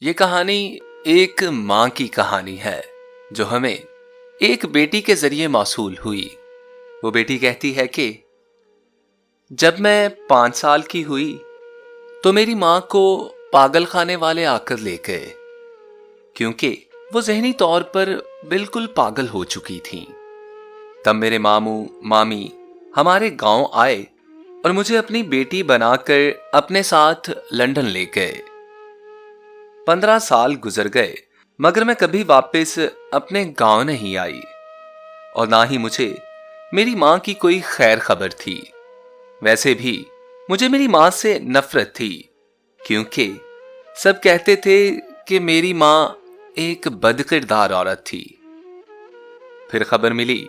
ये कहानी एक माँ की कहानी है जो हमें एक बेटी के जरिए मौसूल हुई। वो बेटी कहती है कि जब मैं 5 साल की हुई तो मेरी माँ को पागल खाने वाले आकर ले गए, क्योंकि वो जहनी तौर पर बिल्कुल पागल हो चुकी थी। तब मेरे मामू मामी हमारे गांव आए और मुझे अपनी बेटी बनाकर अपने साथ लंदन ले गए। 15 साल गुजर गए, मगर मैं कभी वापस अपने गांव नहीं आई और ना ही मुझे मेरी मां की कोई खैर खबर थी। वैसे भी मुझे मेरी मां से नफरत थी, क्योंकि सब कहते थे कि मेरी मां एक बदकिरदार औरत थी। फिर खबर मिली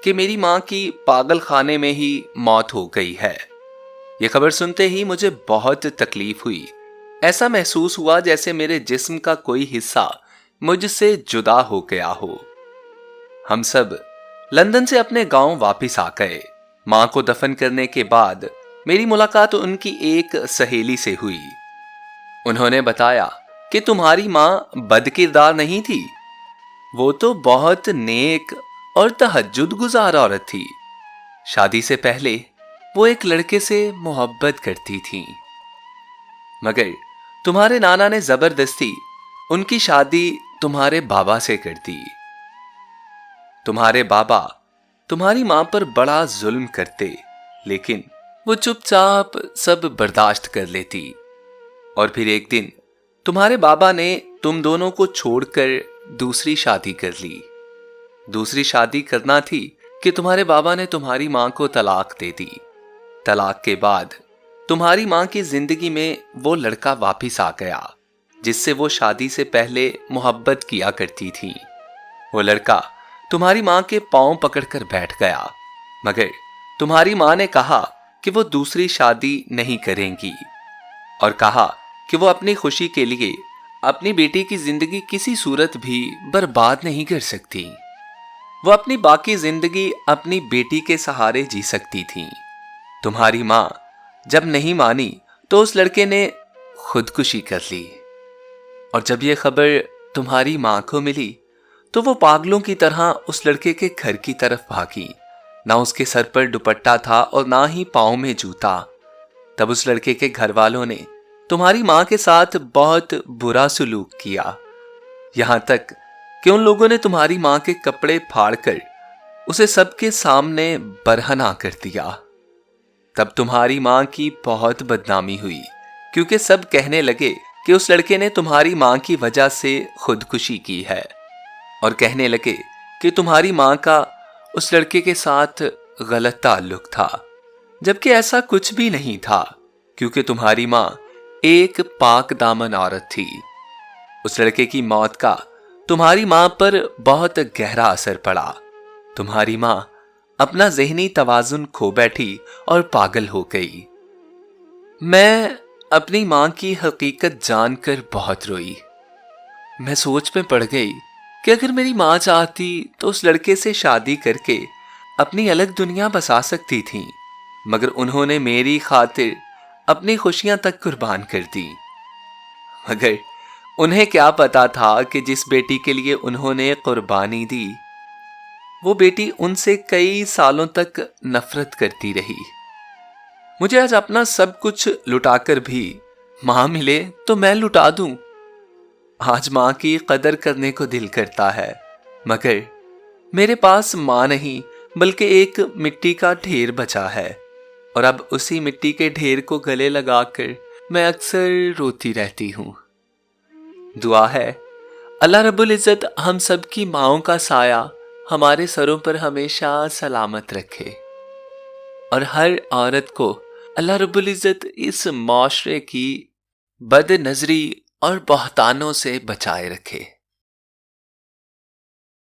कि मेरी मां की पागल खाने में ही मौत हो गई है। यह खबर सुनते ही मुझे बहुत तकलीफ हुई। ऐसा महसूस हुआ जैसे मेरे जिस्म का कोई हिस्सा मुझसे जुदा हो गया हो। हम सब लंदन से अपने गांव वापस आ गए। मां को दफन करने के बाद मेरी मुलाकात उनकी एक सहेली से हुई। उन्होंने बताया कि तुम्हारी मां बदकिरदार नहीं थी, वो तो बहुत नेक और तहज्जुद गुजार औरत थी। शादी से पहले वो एक लड़के से मोहब्बत करती थी, मगर तुम्हारे नाना ने जबरदस्ती उनकी शादी तुम्हारे बाबा से कर दी। तुम्हारे बाबा तुम्हारी मां पर बड़ा जुल्म करते, लेकिन वो चुपचाप सब बर्दाश्त कर लेती। और फिर एक दिन तुम्हारे बाबा ने तुम दोनों को छोड़कर दूसरी शादी कर ली। दूसरी शादी करना थी कि तुम्हारे बाबा ने तुम्हारी मां को तलाक दे दी। तलाक के बाद तुम्हारी मां की जिंदगी में वो लड़का वापिस आ गया जिससे वो शादी से पहले मोहब्बत किया करती थी। वो लड़का तुम्हारी मां के पांव पकड़कर बैठ गया, मगर तुम्हारी मां ने कहा कि वो दूसरी शादी नहीं करेंगी और कहा कि वो अपनी खुशी के लिए अपनी बेटी की जिंदगी किसी सूरत भी बर्बाद नहीं कर सकती। वो अपनी बाकी जिंदगी अपनी बेटी के सहारे जी सकती थी। तुम्हारी मां जब नहीं मानी तो उस लड़के ने खुदकुशी कर ली। और जब यह खबर तुम्हारी मां को मिली तो वो पागलों की तरह उस लड़के के घर की तरफ भागी। ना उसके सर पर दुपट्टा था और ना ही पाँव में जूता। तब उस लड़के के घर वालों ने तुम्हारी मां के साथ बहुत बुरा सलूक किया, यहां तक कि उन लोगों ने तुम्हारी मां के कपड़े फाड़कर उसे सबके सामने बरहना कर दिया। तब तुम्हारी मां की बहुत बदनामी हुई, क्योंकि सब कहने लगे कि उस लड़के ने तुम्हारी मां की वजह से खुदकुशी की है, और कहने लगे कि तुम्हारी मां का उस लड़के के साथ गलत ताल्लुक था, जबकि ऐसा कुछ भी नहीं था, क्योंकि तुम्हारी मां एक पाक दामन औरत थी। उस लड़के की मौत का तुम्हारी मां पर बहुत गहरा असर पड़ा। तुम्हारी मां अपना ज़हनी तवाजुन खो बैठी और पागल हो गई। मैं अपनी मां की हकीकत जानकर बहुत रोई। मैं सोच में पड़ गई कि अगर मेरी मां चाहती तो उस लड़के से शादी करके अपनी अलग दुनिया बसा सकती थी, मगर उन्होंने मेरी खातिर अपनी खुशियां तक कुर्बान कर दी। मगर उन्हें क्या पता था कि जिस बेटी के लिए उन्होंने कुर्बानी दी, वो बेटी उनसे कई सालों तक नफरत करती रही। मुझे आज अपना सब कुछ लुटाकर भी मां मिले तो मैं लुटा दूं। आज मां की कदर करने को दिल करता है, मगर मेरे पास मां नहीं बल्कि एक मिट्टी का ढेर बचा है, और अब उसी मिट्टी के ढेर को गले लगाकर मैं अक्सर रोती रहती हूं। दुआ है अल्लाह रब्बुल इज़्ज़त हम सब की माओं का साया हमारे सरों पर हमेशा सलामत रखे, और हर औरत को अल्लाह रब्बुल इज़्ज़त इस माशरे की बदनजरी और बहतानों से बचाए रखे।